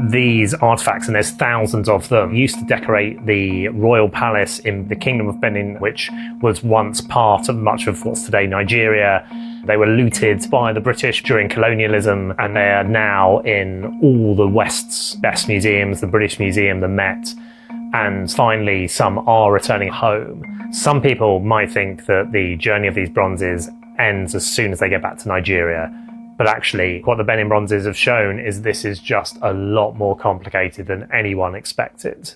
These artifacts, and there's thousands of them, used to decorate the royal palace in the Kingdom of Benin, which was once part of much of what's today Nigeria. They were looted by the British during colonialism, and they are now in all the West's best museums, the British Museum, the Met, and finally some are returning home. Some people might think that the journey of these bronzes ends as soon as they get back to Nigeria. But actually, what the Benin Bronzes have shown is this is just a lot more complicated than anyone expected.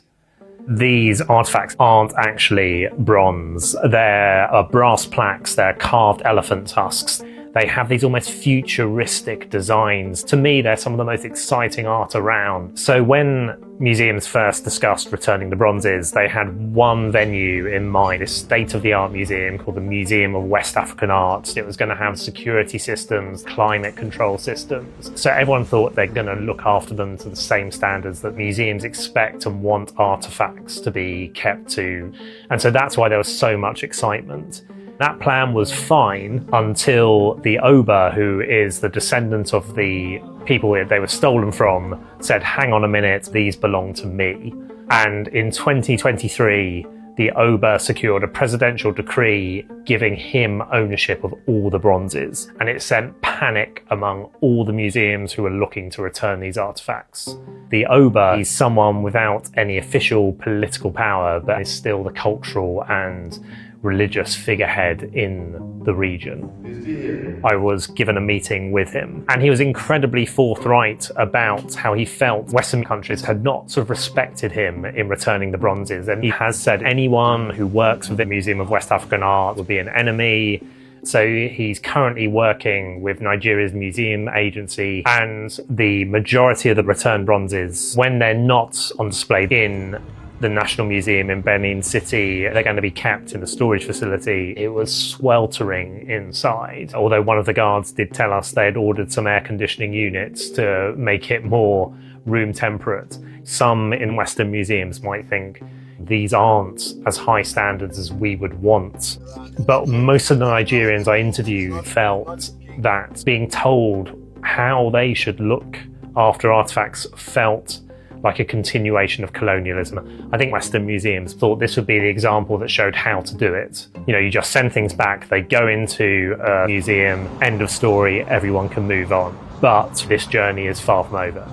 These artifacts aren't actually bronze. They're brass plaques, they're carved elephant tusks. They have these almost futuristic designs. To me, they're some of the most exciting art around. So when museums first discussed returning the bronzes, they had one venue in mind, a state-of-the-art museum called the Museum of West African Art. It was going to have security systems, climate control systems. So everyone thought they're going to look after them to the same standards that museums expect and want artifacts to be kept to. And so that's why there was so much excitement. That plan was fine until the Oba, who is the descendant of the people they were stolen from, said, hang on a minute, these belong to me. And in 2023, the Oba secured a presidential decree giving him ownership of all the bronzes. And it sent panic among all the museums who were looking to return these artifacts. The Oba is someone without any official political power, but is still the cultural and religious figurehead in the region. I was given a meeting with him, and he was incredibly forthright about how he felt Western countries had not sort of respected him in returning the bronzes. And he has said anyone who works with the Museum of West African Art would be an enemy. So he's currently working with Nigeria's museum agency, and the majority of the returned bronzes, when they're not on display in the National Museum in Benin City, they're going to be kept in a storage facility. It was sweltering inside, although one of the guards did tell us they had ordered some air conditioning units to make it more room temperate. Some in Western museums might think these aren't as high standards as we would want. But most of the Nigerians I interviewed felt that being told how they should look after artifacts felt like a continuation of colonialism. I think Western museums thought this would be the example that showed how to do it. You know, you just send things back, they go into a museum, end of story, everyone can move on. But this journey is far from over.